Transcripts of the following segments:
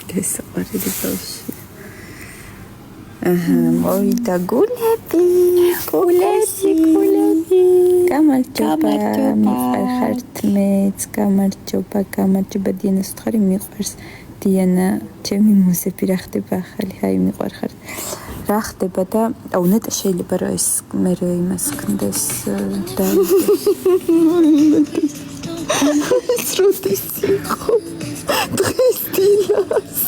გესაყვარელი ბავშვი. მოვიდა გულები. გამარჯობა. მიყარხართ მეც, გამარჯობა. დიანას ვთხარი მიყვარს. დიანა, ჩემი მუსები რა ხდება ახალი, აი მიყვარხართ. რა ხდება და აუ ნეტა შეიძლება რა ეს მე იმას გქნდეს და სრუტის იყო დღეს დილას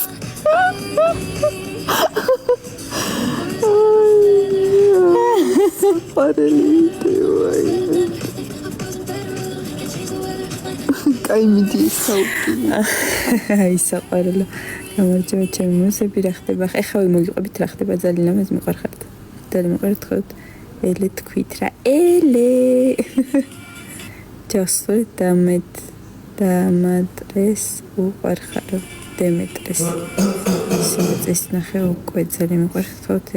კაი მიდი საუბრია აი საყვარელო გამარჯობა ჩემი მუსები რა ხდება ხა მოგიყვებით რა ხდება ძალიან ამას მიყვარხართ ძალიან მიყვართ ხოთ ელე თქვით რა ელე ჯოსლ დამეტრეს უყვარხარო დემეტრეს ეს ნახე უკვე ძალიან მიყვარხართ ხოთ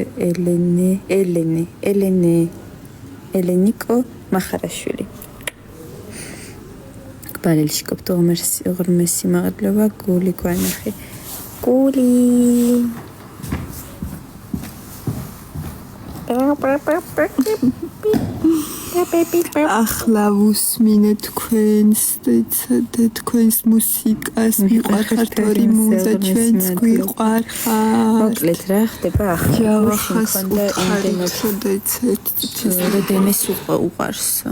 ელენიკო მახარაშვილი ბალელში კოპტო ღრმესი მადლობა გული გვანახე გული ახლა ვუსმინე თქვენს თქვენს მუსიკას მიყვარხართ ორი მუზა ჩვენს გვიყვარხართ მოკლედ რა ხდება ახლა ჯავახას იმდენად როდემეს უყვარსო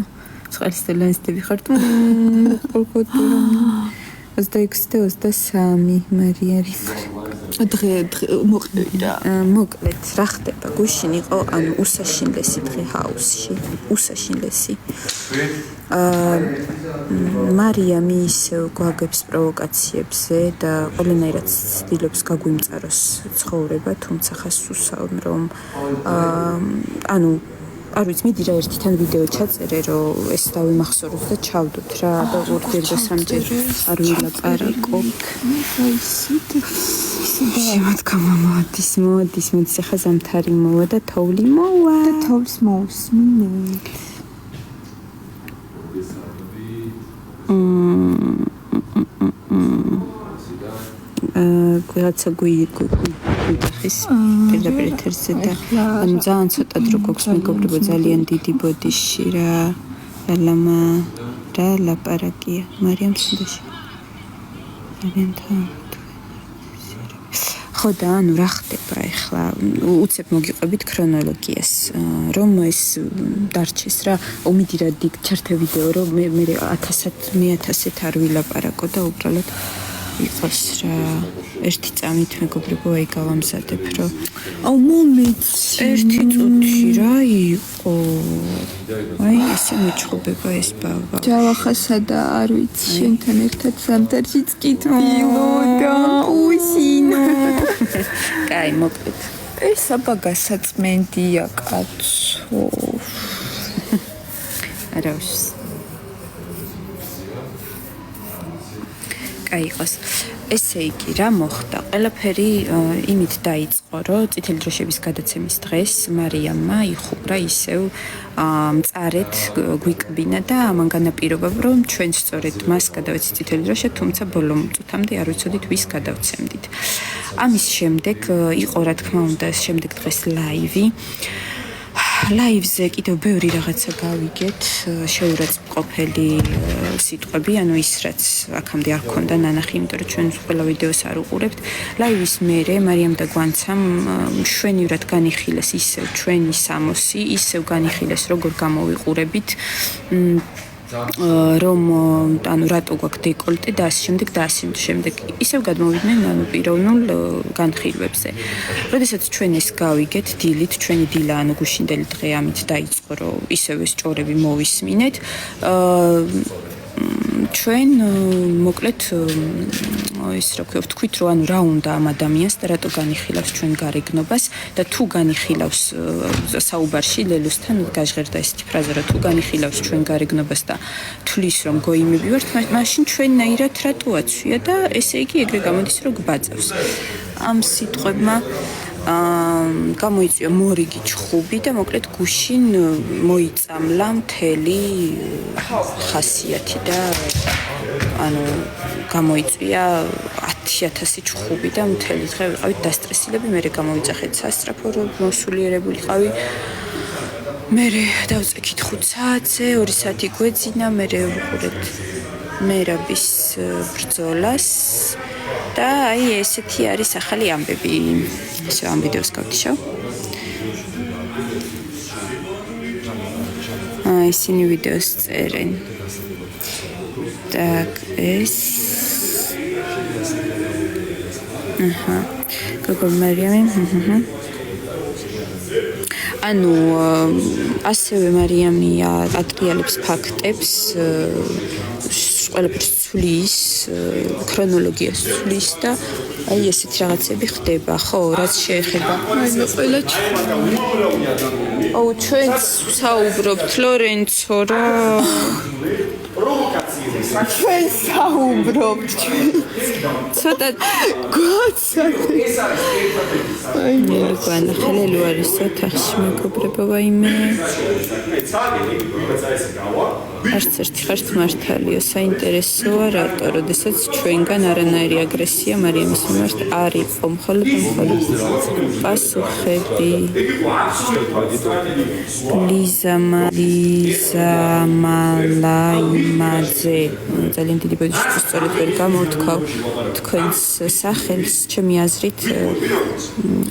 წყალსტელანსტები ხართ 26-23 მარია დღე მოყევი რა მოკლედ რა ხდება გუშინ იყო ანუ უსაშინლესი დღე ჰაუსში უსაშინლესი მარია ისევ გვაგებს პროვოკაციებზე და ყველანაირად ცდილობს გაგვიმწაროს ცხოვრება თუმცა ხას უსაუმ რომ ანუ არ ვიცი მიდი რა ერთთან ვიდეო ჩაწერე რომ ეს დავიმახსოვროთ და ჩავდოთ რა და ორჯერ და სამჯერ არ ვილაპარაკო შემოდგამოდის მოდის ხა ზამთარი მოვა და თოვლი მოვა და თოვლის მოусმინე გვიაცა გვიდახის პირდაპირ ეთერზე და ანუ ძალიან ცოტა დრო გვაქვს მეგობრებო ძალიან დიდი ბოდიში რა ლამა რა ლაპარაკია მარიამ სინდაში ძალიან ხო და ანუ რა ხდება ახლა უცებ მოგიყვებით ქრონოლოგიას რომ ეს დარჩეს რა მიდი რა დიდ ჩართე ვიდეო რომ მე 1000-ით არ ვილაპარაკო და უბრალოდ იყოს რა ერთი წამით მეგობრებო აი გავამზადებ რომ აუ მომეცი ერთი წუთი რა იყო აი ესე მიჩხუბება ეს ბაბა ჯავახასა და არ ვიცი შენთან ერთად ზამთარშიც კითხილო და უსინო კაი მოკლედ ეს აბაგასაწმენდია კაცო არავს აიყოს ესე იგი რა მოხდა ყველაფერი იმით დაიწყო რომ წითელი დროშების გადაცემის დღეს მარიამმა იხუბრა ისევ მწარეთ გვიკბინა და ამან განაპირობა რომ ჩვენ სწორედ მას გადავეცით წითელი დროშა თუმცა ბოლო წუთამდე არ ვიცოდით ვის გადავცემდით ამის შემდეგ იყო რა თქმა უნდა შემდეგ დღეს ლაივზე კიდევ ბევრი რაღაცა გავიგეთ შეურაცხმყოფელი სიტყვები ანუ ის რაც აქამდე არ ქონდა ნანახი იმიტომ რომ ჩვენ ყველა ვიდეოს არ უყურებთ ლაივის მერე მარიამ და გვანცამ შვენივრად განიხილეს ისევ ჩვენი სამოსი ისევ განიხილეს როგორ გამოვიყურებით რომ ანუ რატო გვაქვს დეკოლტე და ასე შემდეგ ისევ გადმოვიდნენ ანუ პიროვნულ განხილვებზე. როდესაც ჩვენ ეს გავიგეთ დილით ჩვენი დილა ანუ გუშინდელი დღე ამით დაიწყო რომ ისევ ეს ჭორები მოვისმინეთ ჩვენ მოკლედ ის რა ქვია ვთქვით რომ ანუ რა უნდა ამ ადამიანს და რატო განიხილავს ჩვენ გარეგნობას და თუ განიხილავს საუბარში ლელუსთან გაჟღერდა ესეთი ფრაზა რომ თუ განიხილავს ჩვენ გარეგნობას და თulis რომ გოიმები ვართ მაშინ ჩვენნაირად რატო აცვია და ესე იგი ეგრე გამოდის რომ გბაწევს ამ სიტყვებმა გამოიწვია მორიგი ჩხუბი და მოკლედ გუშინ მოიწამლა მთელი ხასიათი და ანუ გამოიწვია 10,000 ჩხუბი და მთელი დღე ვიყავით დასტრესილები, მე გამოვიძახეთ სასტრაფო, მოსულიერებულიყავი. მე დავწექით 5 საათზე, 2 საათი გვეძინა, მე ვუყურეთ მერაბის ბრძოლას და აი ესეთი არის ახალი ამბები. ისე ამ ვიდეოს გავთიშავ. ისინი ვიდეოს წერენ. Так, ეს გოგო მარიამი, ანუ ასევე მარიამი ატრიალებს ფაქტებს, ყველაფერს ცვლის, ქრონოლოგიას ცვლის და აი ესეთი რაღაცები ხდება, ხო, რაც შეეხება. აი ყველა აუ ჩვენც საუბრობთ ლორენცო რა. ჩვენ საუბრობთ ცოტა გოცადე. აი მეგონა ხელելու არის ოთახში მეგობრებო ვაიმე. არც ერთი ხართ მართალიო, საინტერესოა რატო, როდესაც ჩვენგან არანაირი აგრესია მარიამის მიმართ არ იყო, მხოლოდ პასუხები. ლიზა მალაიმაძე ძალიან დიდი ბოდიშით სწორედ ვერ გამოთქვავ თქვენს სახელს, ჩემი აზრით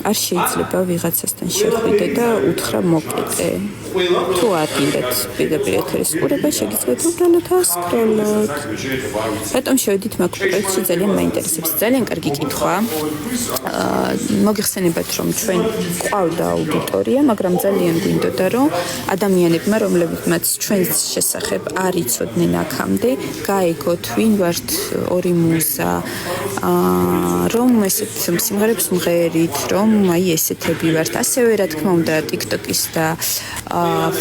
არ შეიძლება ვიღაცასთან შეხვიდე და უთხრა მოკიდე. თუ არ გინდათ პირდაპირ ეთერის ყურება, შეგიძლიათ უბრალოდ ასკროლოთ. რატომ შევედით მაგ პროექტში, ძალიან მაინტერესებს. ძალიან კარგი კითხვა. მოგიხსენებათ, რომ ჩვენ ყავდა აუდიტორია, მაგრამ ძალიან გვინდოდა, რომ ადამიანებმა, რომლებიც ჩვენს შესახებ არ იცოდნენ აქამდე, გაიგოთ ვინ ვართ ორი მუზა, რომ ესეთ სიმღერებს მღერით, რომ აი ესეთები ვართ. ასევე რა თქმა უნდა, TikTok-ის და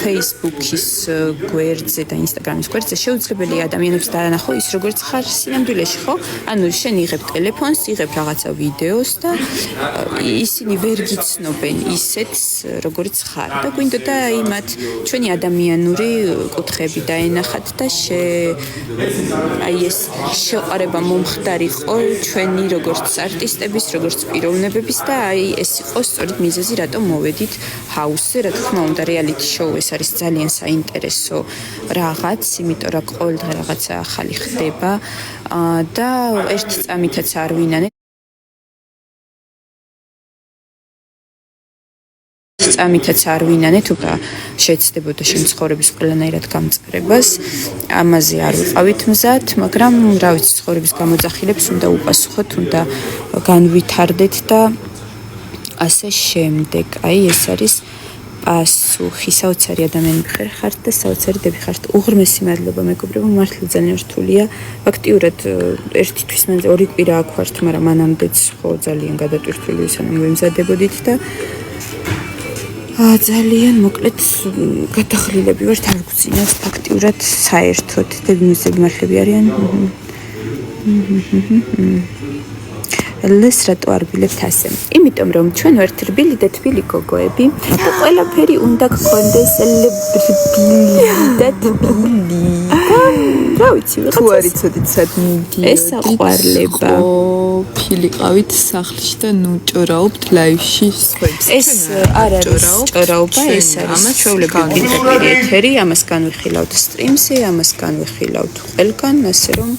Facebook-ის გვერდზე და Instagram-ის გვერდზე შეუძლებელია ადამიანებს დაანახო ის როგორც ხარ სინამდვილეში, ხო? ანუ შენ იღებ ტელეფონს, იღებ რაღაცა ვიდეოს და ისინი ვერ გიცნობენ ისეთს როგორც ხარ და გვინდოდა აი მათ ჩვენი ადამიანური კუთხეები დაენახათ და აი ეს შეყარება მომხდარიყო ჩვენი როგორც არტისტების, როგორც პიროვნებების და აი ეს იყო სწორედ მიზეზი, რატომ მოვედით ჰაუსზე, რა თქმა უნდა, რეალიტი შოუ ეს არის ძალიან საინტერესო რაღაც, იმიტომ რომ ყოველდღე რაღაცა ახალი ხდება და ერთი წამითაც არ ვინანე. წამითაც არ ვინანეთ, უკვე შეეცდებოდა შემცხოვრების ყველანაირად გამწყრებას. ამაზე არ ვიყავით მზად, მაგრამ რა ვიცი, ცხოვრების გამოძახილებს უნდა უპასუხოთ, უნდა განვითარდეთ და ასე შემდეგ. აი ეს არის პასუხი. საოცარი ადამიანი ხართ და საოცარი დები ხართ. უღრმესი მადლობა მეგობრებო, მართლა ძალიან რთულია. ფაქტიურად ერთი თვის მანძილზე 2 კვირა აქ ვართ, მაგრამ მანამდეც ხო ძალიან გადატვირთული ვისანამ ვიმზადებოდით და ძალიან მოკლედ გადაღლილები ვართ, არ გვწინათ ფაქტიურად საერთოდ. დევნიზები მართლები არიან. ლეს რატო არ გვილებთ ასე? იმიტომ რომ ჩვენ ვართ რბილი და თბილი გოგოები და ყველაფერი უნდა გქონდეს რბილი და თბილი. რა ვიცი, თუ არ იცოდით სად მიდიოდით? ეს აყვარლება. ფილიყავით სახლში და ნუ ჭორაობთ ლაივში სხვებს. ეს არ არის ჭორაობა, ეს არის ჩვეულებრივი პირდაპირ ეთერი, ამას განვიხილავთ სტრიმზე, ამას განვიხილავთ ყველგან, ასე რომ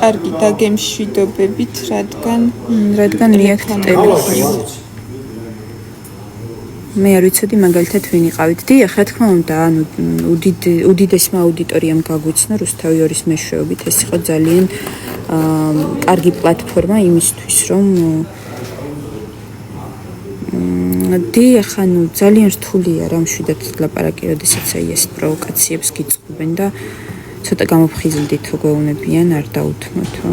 კარგი დაგემშვიდობებით, რადგან მიაქვთ ტელეფონი. მე არ ვიცოდი მაგალითად ვინ იყავით. დიახ, რა თქმა უნდა, ანუ უდიდესმა აუდიტორიამ გაგვიცნო რუსთავი 2-ის მეშვეობით. ეს იყო ძალიან კარგი პლატფორმა იმისთვის, რომ დიახ, ანუ ძალიან რთულია რა მშვიდად ლაპარაკი, როდესაც აი ეს პროვოკაციებს გიწყობენ და ცოტა გამოფხიზლდით გვეუბნებიან, არ დაუთმოთო.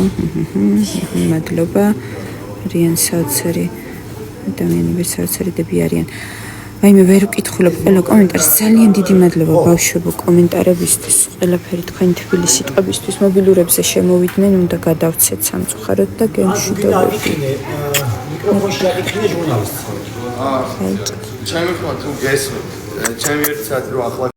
მადლობა. რიან საოცარი ადამიანები, საოცარი დები არიან. აი მე ვერ ვკითხულობ ყველა კომენტარს. ძალიან დიდი მადლობა ბავშვებო კომენტარებისთვის, ყველაფერი თქვენი თბილი სიტყვებისთვის. მობილურებზე შემოვიდნენ, უნდა გადავცეთ სამწუხაროდ და გემშვიდობები. მიკროფონში აკითხინე ჟურნალისტს. ჩემი ხმა თუ გესმით, ჩემი ერთ საათი რო ახლა